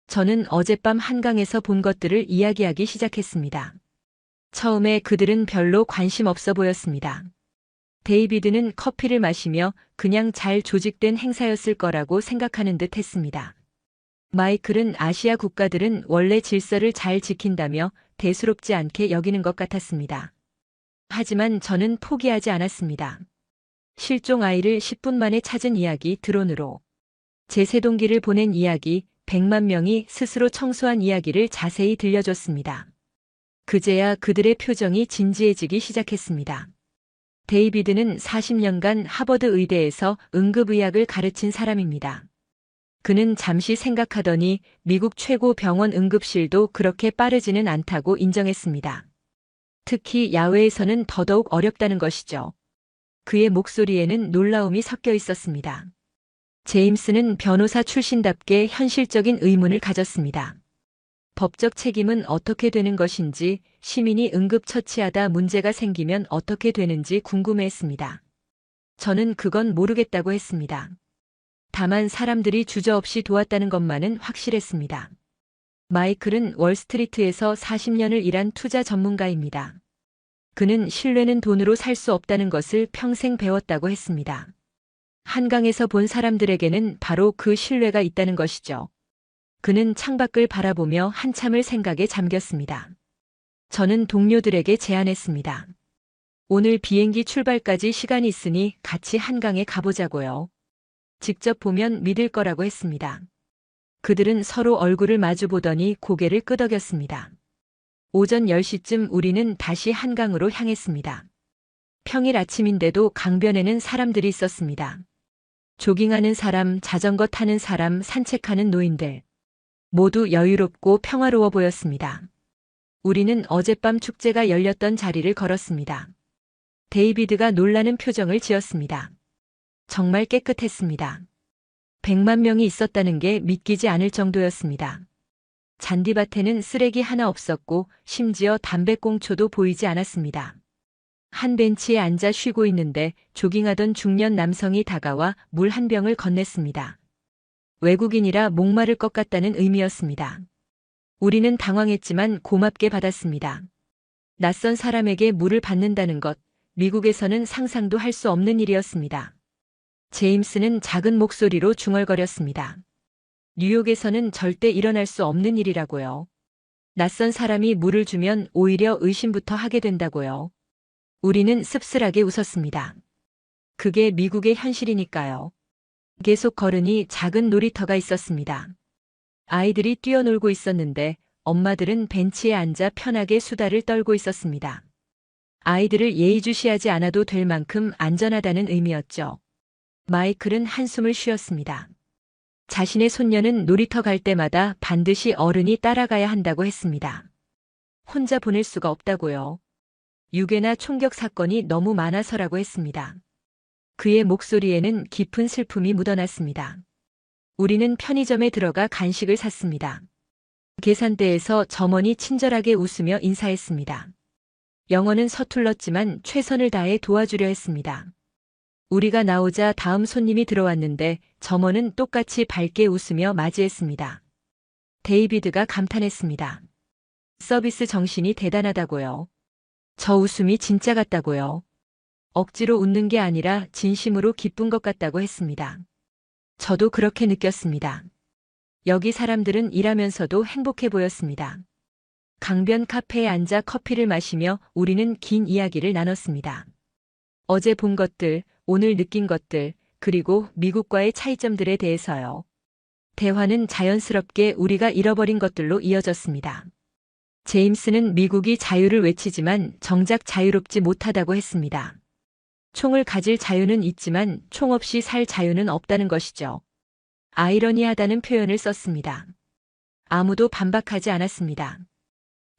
Speaker 1: 저는 어젯밤 한강에서 본 것들을 이야기하기 시작했습니다. 처음에 그들은 별로 관심 없어 보였습니다. 데이비드는 커피를 마시며 그냥 잘 조직된 행사였을 거라고 생각하는 듯 했습니다. 마이클은 아시아 국가들은 원래 질서를 잘 지킨다며 대수롭지 않게 여기는 것 같았습니다. 하지만 저는 포기하지 않았습니다. 실종 아이를 10분 만에 찾은 이야기 드론으로, 제 새동기를 보낸 이야기, 100만 명이 스스로 청소한 이야기를 자세히 들려줬습니다. 그제야 그들의 표정이 진지해지기 시작했습니다. 데이비드는 40년간 하버드 의대에서 응급의학을 가르친 사람입니다. 그는 잠시 생각하더니 미국 최고 병원 응급실도 그렇게 빠르지는 않다고 인정했습니다. 특히 야외에서는 더더욱 어렵다는 것이죠. 그의 목소리에는 놀라움이 섞여 있었습니다. 제임스는 변호사 출신답게 현실적인 의문을 가졌습니다. 법적 책임은 어떻게 되는 것인지, 시민이 응급처치하다 문제가 생기면 어떻게 되는지 궁금해했습니다. 저는 그건 모르겠다고 했습니다. 다만 사람들이 주저없이 도왔다는 것만은 확실했습니다. 마이클은 월스트리트에서 40년을 일한 투자 전문가입니다. 그는 신뢰는 돈으로 살 수 없다는 것을 평생 배웠다고 했습니다. 한강에서 본 사람들에게는 바로 그 신뢰가 있다는 것이죠. 그는 창밖을 바라보며 한참을 생각에 잠겼습니다. 저는 동료들에게 제안했습니다. 오늘 비행기 출발까지 시간이 있으니 같이 한강에 가보자고요. 직접 보면 믿을 거라고 했습니다. 그들은 서로 얼굴을 마주보더니 고개를 끄덕였습니다. 오전 10시쯤 우리는 다시 한강으로 향했습니다. 평일 아침인데도 강변에는 사람들이 있었습니다. 조깅하는 사람, 자전거 타는 사람, 산책하는 노인들. 모두 여유롭고 평화로워 보였습니다. 우리는 어젯밤 축제가 열렸던 자리를 걸었습니다. 데이비드가 놀라는 표정을 지었습니다. 정말 깨끗했습니다. 100만 명이 있었다는 게 믿기지 않을 정도였습니다. 잔디밭에는 쓰레기 하나 없었고 심지어 담배꽁초도 보이지 않았습니다. 한 벤치에 앉아 쉬고 있는데 조깅하던 중년 남성이 다가와 물 한 병을 건넸습니다. 외국인이라 목마를 것 같다는 의미였습니다. 우리는 당황했지만 고맙게 받았습니다. 낯선 사람에게 물을 받는다는 것, 미국에서는 상상도 할 수 없는 일이었습니다. 제임스는 작은 목소리로 중얼거렸습니다. 뉴욕에서는 절대 일어날 수 없는 일이라고요. 낯선 사람이 물을 주면 오히려 의심부터 하게 된다고요. 우리는 씁쓸하게 웃었습니다. 그게 미국의 현실이니까요. 계속 걸으니 작은 놀이터가 있었습니다. 아이들이 뛰어놀고 있었는데 엄마들은 벤치에 앉아 편하게 수다를 떨고 있었습니다. 아이들을 예의주시하지 않아도 될 만큼 안전하다는 의미였죠. 마이클은 한숨을 쉬었습니다. 자신의 손녀는 놀이터 갈 때마다 반드시 어른이 따라가야 한다고 했습니다. 혼자 보낼 수가 없다고요. 유괴나 총격 사건이 너무 많아서라고 했습니다. 그의 목소리에는 깊은 슬픔이 묻어났습니다. 우리는 편의점에 들어가 간식을 샀습니다. 계산대에서 점원이 친절하게 웃으며 인사했습니다. 영어는 서툴렀지만 최선을 다해 도와주려 했습니다. 우리가 나오자 다음 손님이 들어왔는데 점원은 똑같이 밝게 웃으며 맞이했습니다. 데이비드가 감탄했습니다. 서비스 정신이 대단하다고요. 저 웃음이 진짜 같다고요. 억지로 웃는 게 아니라 진심으로 기쁜 것 같다고 했습니다. 저도 그렇게 느꼈습니다. 여기 사람들은 일하면서도 행복해 보였습니다. 강변 카페에 앉아 커피를 마시며 우리는 긴 이야기를 나눴습니다. 어제 본 것들, 오늘 느낀 것들, 그리고 미국과의 차이점들에 대해서요. 대화는 자연스럽게 우리가 잃어버린 것들로 이어졌습니다. 제임스는 미국이 자유를 외치지만 정작 자유롭지 못하다고 했습니다. 총을 가질 자유는 있지만 총 없이 살 자유는 없다는 것이죠. 아이러니하다는 표현을 썼습니다. 아무도 반박하지 않았습니다.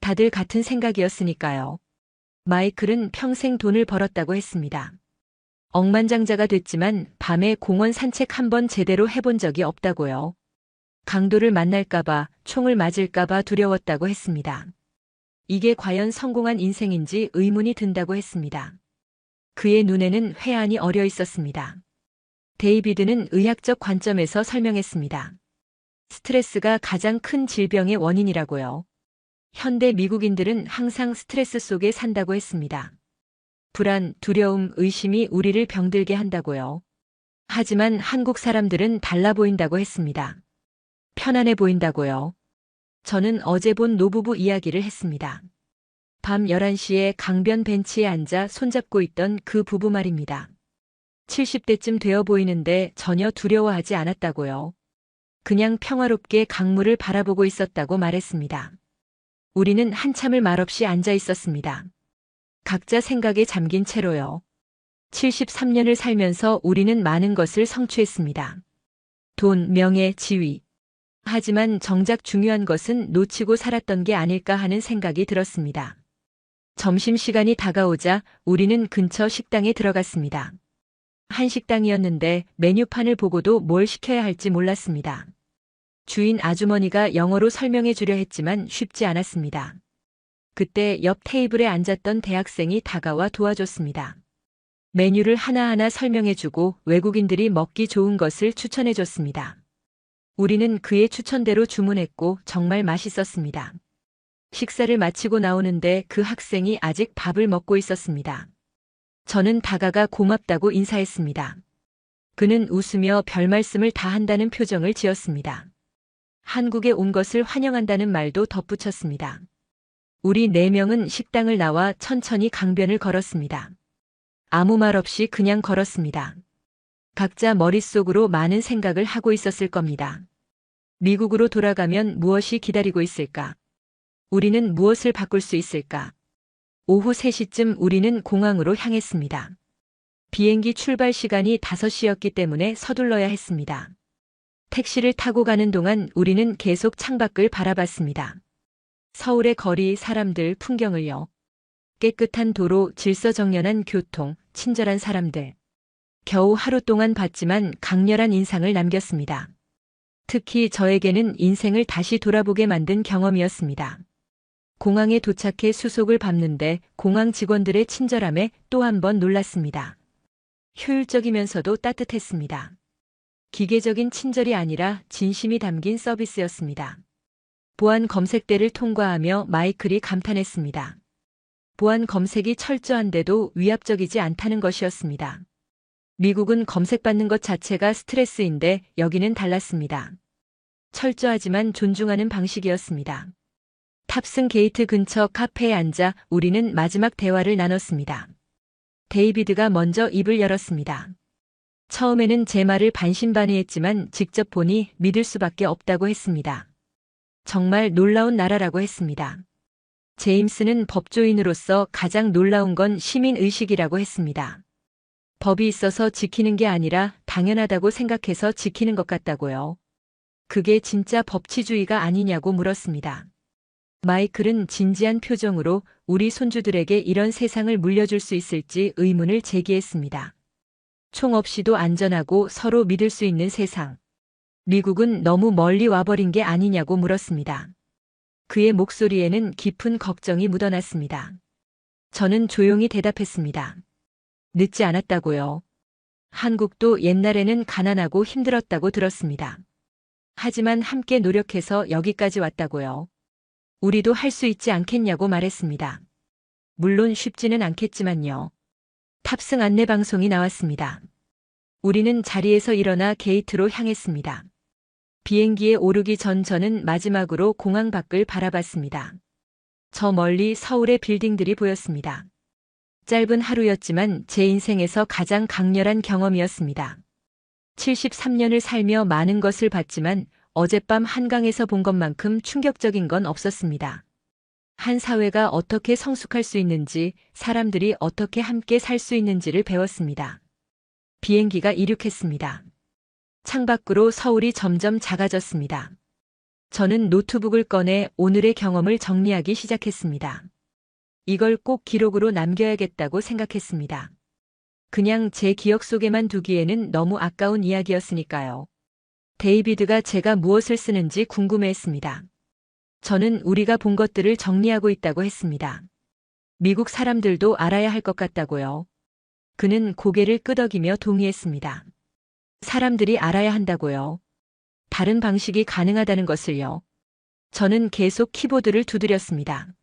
Speaker 1: 다들 같은 생각이었으니까요. 마이클은 평생 돈을 벌었다고 했습니다. 억만장자가 됐지만 밤에 공원 산책 한번 제대로 해본 적이 없다고요. 강도를 만날까봐, 총을 맞을까봐 두려웠다고 했습니다. 이게 과연 성공한 인생인지 의문이 든다고 했습니다. 그의 눈에는 회한이 어려 있었습니다. 데이비드는 의학적 관점에서 설명했습니다. 스트레스가 가장 큰 질병의 원인이라고요. 현대 미국인들은 항상 스트레스 속에 산다고 했습니다. 불안, 두려움, 의심이 우리를 병들게 한다고요. 하지만 한국 사람들은 달라 보인다고 했습니다. 편안해 보인다고요. 저는 어제 본 노부부 이야기를 했습니다. 밤 11시에 강변 벤치에 앉아 손잡고 있던 그 부부 말입니다. 70대쯤 되어 보이는데 전혀 두려워하지 않았다고요. 그냥 평화롭게 강물을 바라보고 있었다고 말했습니다. 우리는 한참을 말없이 앉아 있었습니다. 각자 생각에 잠긴 채로요. 73년을 살면서 우리는 많은 것을 성취했습니다. 돈, 명예, 지위. 하지만 정작 중요한 것은 놓치고 살았던 게 아닐까 하는 생각이 들었습니다. 점심시간이 다가오자 우리는 근처 식당에 들어갔습니다. 한식당이었는데 메뉴판을 보고도 뭘 시켜야 할지 몰랐습니다. 주인 아주머니가 영어로 설명해 주려 했지만 쉽지 않았습니다. 그때 옆 테이블에 앉았던 대학생이 다가와 도와줬습니다. 메뉴를 하나하나 설명해 주고 외국인들이 먹기 좋은 것을 추천해 줬습니다. 우리는 그의 추천대로 주문했고 정말 맛있었습니다. 식사를 마치고 나오는데 그 학생이 아직 밥을 먹고 있었습니다. 저는 다가가 고맙다고 인사했습니다. 그는 웃으며 별말씀을 다 한다는 표정을 지었습니다. 한국에 온 것을 환영한다는 말도 덧붙였습니다. 우리 4명은 식당을 나와 천천히 강변을 걸었습니다. 아무 말 없이 그냥 걸었습니다. 각자 머릿속으로 많은 생각을 하고 있었을 겁니다. 미국으로 돌아가면 무엇이 기다리고 있을까? 우리는 무엇을 바꿀 수 있을까? 오후 3시쯤 우리는 공항으로 향했습니다. 비행기 출발 시간이 5시였기 때문에 서둘러야 했습니다. 택시를 타고 가는 동안 우리는 계속 창밖을 바라봤습니다. 서울의 거리, 사람들, 풍경을요. 깨끗한 도로, 질서정연한 교통, 친절한 사람들. 겨우 하루 동안 봤지만 강렬한 인상을 남겼습니다. 특히 저에게는 인생을 다시 돌아보게 만든 경험이었습니다. 공항에 도착해 수속을 밟는데 공항 직원들의 친절함에 또 한 번 놀랐습니다. 효율적이면서도 따뜻했습니다. 기계적인 친절이 아니라 진심이 담긴 서비스였습니다. 보안 검색대를 통과하며 마이클이 감탄했습니다. 보안 검색이 철저한데도 위압적이지 않다는 것이었습니다. 미국은 검색받는 것 자체가 스트레스인데 여기는 달랐습니다. 철저하지만 존중하는 방식이었습니다. 탑승 게이트 근처 카페에 앉아 우리는 마지막 대화를 나눴습니다. 데이비드가 먼저 입을 열었습니다. 처음에는 제 말을 반신반의했지만 직접 보니 믿을 수밖에 없다고 했습니다. 정말 놀라운 나라라고 했습니다. 제임스는 법조인으로서 가장 놀라운 건 시민의식이라고 했습니다. 법이 있어서 지키는 게 아니라 당연하다고 생각해서 지키는 것 같다고요. 그게 진짜 법치주의가 아니냐고 물었습니다. 마이클은 진지한 표정으로 우리 손주들에게 이런 세상을 물려줄 수 있을지 의문을 제기했습니다. 총 없이도 안전하고 서로 믿을 수 있는 세상. 미국은 너무 멀리 와버린 게 아니냐고 물었습니다. 그의 목소리에는 깊은 걱정이 묻어났습니다. 저는 조용히 대답했습니다. 늦지 않았다고요. 한국도 옛날에는 가난하고 힘들었다고 들었습니다. 하지만 함께 노력해서 여기까지 왔다고요. 우리도 할 수 있지 않겠냐고 말했습니다. 물론 쉽지는 않겠지만요. 탑승 안내 방송이 나왔습니다. 우리는 자리에서 일어나 게이트로 향했습니다. 비행기에 오르기 전 저는 마지막으로 공항 밖을 바라봤습니다. 저 멀리 서울의 빌딩들이 보였습니다. 짧은 하루였지만 제 인생에서 가장 강렬한 경험이었습니다. 73년을 살며 많은 것을 봤지만 어젯밤 한강에서 본 것만큼 충격적인 건 없었습니다. 한 사회가 어떻게 성숙할 수 있는지, 사람들이 어떻게 함께 살 수 있는지를 배웠습니다. 비행기가 이륙했습니다. 창밖으로 서울이 점점 작아졌습니다. 저는 노트북을 꺼내 오늘의 경험을 정리하기 시작했습니다. 이걸 꼭 기록으로 남겨야겠다고 생각했습니다. 그냥 제 기억 속에만 두기에는 너무 아까운 이야기였으니까요. 데이비드가 제가 무엇을 쓰는지 궁금해했습니다. 저는 우리가 본 것들을 정리하고 있다고 했습니다. 미국 사람들도 알아야 할 것 같다고요. 그는 고개를 끄덕이며 동의했습니다. 사람들이 알아야 한다고요. 다른 방식이 가능하다는 것을요. 저는 계속 키보드를 두드렸습니다.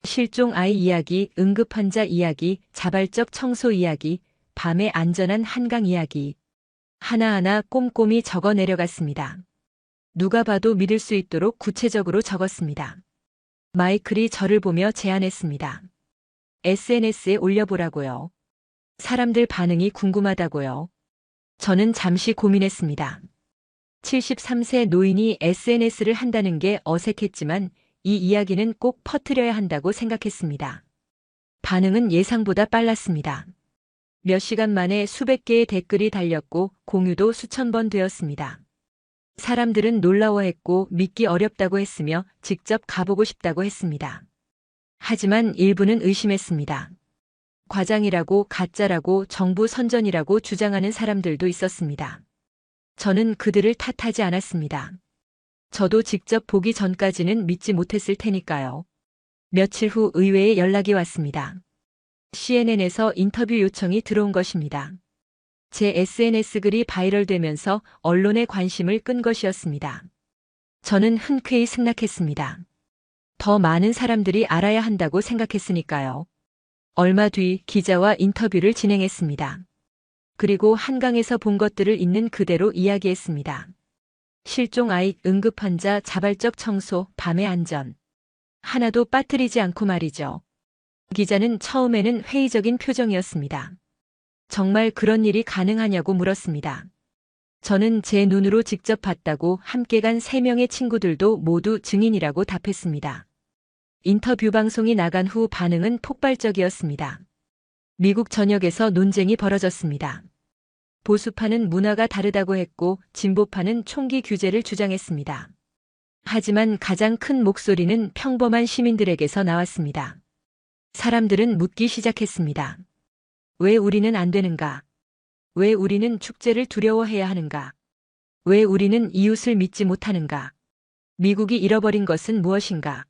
Speaker 1: 실종 아이 이야기, 응급환자 이야기, 자발적 청소 이야기, 밤의 안전한 한강 이야기. 하나하나 꼼꼼히 적어 내려갔습니다. 누가 봐도 믿을 수 있도록 구체적으로 적었습니다. 마이클이 저를 보며 제안했습니다. SNS에 올려보라고요. 사람들 반응이 궁금하다고요. 저는 잠시 고민했습니다. 73세 노인이 SNS를 한다는 게 어색했지만 이 이야기는 꼭 퍼뜨려야 한다고 생각했습니다. 반응은 예상보다 빨랐습니다. 몇 시간 만에 수백 개의 댓글이 달렸고 공유도 수천 번 되었습니다. 사람들은 놀라워했고 믿기 어렵다고 했으며 직접 가보고 싶다고 했습니다. 하지만 일부는 의심했습니다. 과장이라고, 가짜라고, 정부 선전이라고 주장하는 사람들도 있었습니다. 저는 그들을 탓하지 않았습니다. 저도 직접 보기 전까지는 믿지 못했을 테니까요. 며칠 후 의외의 연락이 왔습니다. CNN에서 인터뷰 요청이 들어온 것입니다. 제 SNS 글이 바이럴되면서 언론의 관심을 끈 것이었습니다. 저는 흔쾌히 승낙했습니다. 더 많은 사람들이 알아야 한다고 생각했으니까요. 얼마 뒤 기자와 인터뷰를 진행했습니다. 그리고 한강에서 본 것들을 있는 그대로 이야기했습니다. 실종 아이, 응급환자, 자발적 청소, 밤의 안전. 하나도 빠뜨리지 않고 말이죠. 기자는 처음에는 회의적인 표정이었습니다. 정말 그런 일이 가능하냐고 물었습니다. 저는 제 눈으로 직접 봤다고 함께 간 3명의 친구들도 모두 증인이라고 답했습니다. 인터뷰 방송이 나간 후 반응은 폭발적이었습니다. 미국 전역에서 논쟁이 벌어졌습니다. 보수파는 문화가 다르다고 했고 진보파는 총기 규제를 주장했습니다. 하지만 가장 큰 목소리는 평범한 시민들에게서 나왔습니다. 사람들은 묻기 시작했습니다. 왜 우리는 안 되는가? 왜 우리는 축제를 두려워해야 하는가? 왜 우리는 이웃을 믿지 못하는가? 미국이 잃어버린 것은 무엇인가?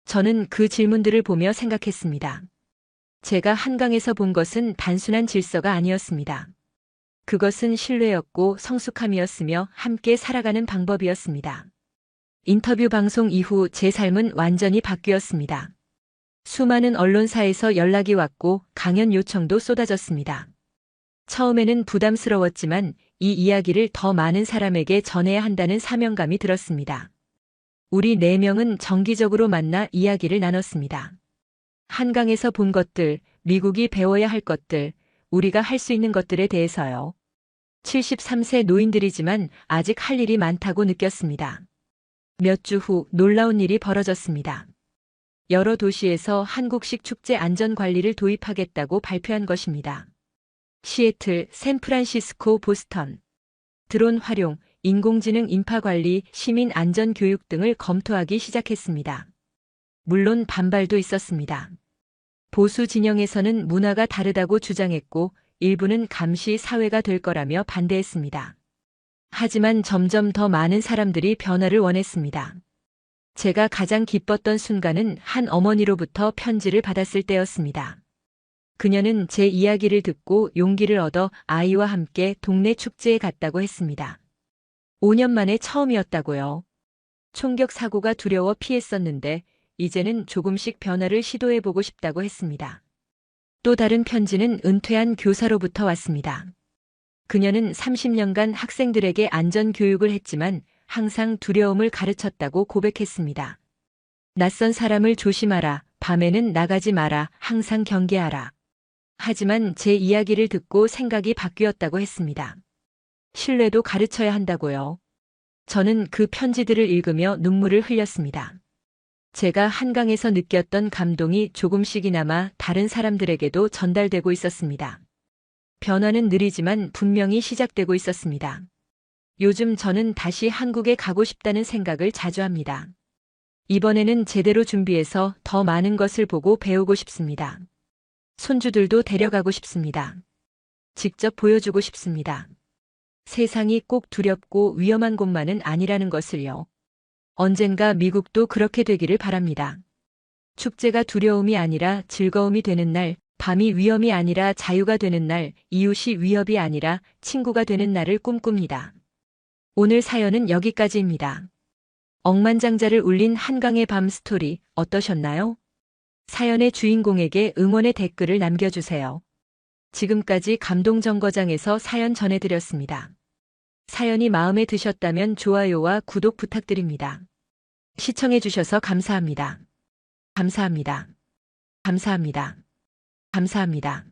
Speaker 1: 저는 그 질문들을 보며 생각했습니다. 제가 한강에서 본 것은 단순한 질서가 아니었습니다. 그것은 신뢰였고 성숙함이었으며 함께 살아가는 방법이었습니다. 인터뷰 방송 이후 제 삶은 완전히 바뀌었습니다. 수많은 언론사에서 연락이 왔고 강연 요청도 쏟아졌습니다. 처음에는 부담스러웠지만 이 이야기를 더 많은 사람에게 전해야 한다는 사명감이 들었습니다. 우리 4명은 정기적으로 만나 이야기를 나눴습니다. 한강에서 본 것들, 미국이 배워야 할 것들, 우리가 할 수 있는 것들에 대해서요. 73세 노인들이지만 아직 할 일이 많다고 느꼈습니다. 몇 주 후 놀라운 일이 벌어졌습니다. 여러 도시에서 한국식 축제 안전관리를 도입하겠다고 발표한 것입니다. 시애틀, 샌프란시스코, 보스턴. 드론 활용, 인공지능 인파관리, 시민 안전교육 등을 검토하기 시작했습니다. 물론 반발도 있었습니다. 보수 진영에서는 문화가 다르다고 주장했고 일부는 감시 사회가 될 거라며 반대했습니다. 하지만 점점 더 많은 사람들이 변화를 원했습니다. 제가 가장 기뻤던 순간은 한 어머니로부터 편지를 받았을 때였습니다. 그녀는 제 이야기를 듣고 용기를 얻어 아이와 함께 동네 축제에 갔다고 했습니다. 5년 만에 처음이었다고요. 총격 사고가 두려워 피했었는데 이제는 조금씩 변화를 시도해보고 싶다고 했습니다. 또 다른 편지는 은퇴한 교사로부터 왔습니다. 그녀는 30년간 학생들에게 안전교육을 했지만 항상 두려움을 가르쳤다고 고백했습니다. 낯선 사람을 조심하라, 밤에는 나가지 마라, 항상 경계하라. 하지만 제 이야기를 듣고 생각이 바뀌었다고 했습니다. 신뢰도 가르쳐야 한다고요. 저는 그 편지들을 읽으며 눈물을 흘렸습니다. 제가 한강에서 느꼈던 감동이 조금씩이나마 다른 사람들에게도 전달되고 있었습니다. 변화는 느리지만 분명히 시작되고 있었습니다. 요즘 저는 다시 한국에 가고 싶다는 생각을 자주 합니다. 이번에는 제대로 준비해서 더 많은 것을 보고 배우고 싶습니다. 손주들도 데려가고 싶습니다. 직접 보여주고 싶습니다. 세상이 꼭 두렵고 위험한 곳만은 아니라는 것을요. 언젠가 미국도 그렇게 되기를 바랍니다. 축제가 두려움이 아니라 즐거움이 되는 날, 밤이 위험이 아니라 자유가 되는 날, 이웃이 위협이 아니라 친구가 되는 날을 꿈꿉니다. 오늘 사연은 여기까지입니다. 억만장자를 울린 한강의 밤 스토리 어떠셨나요? 사연의 주인공에게 응원의 댓글을 남겨주세요. 지금까지 감동정거장에서 사연 전해드렸습니다. 사연이 마음에 드셨다면 좋아요와 구독 부탁드립니다. 시청해주셔서 감사합니다. 감사합니다. 감사합니다. 감사합니다.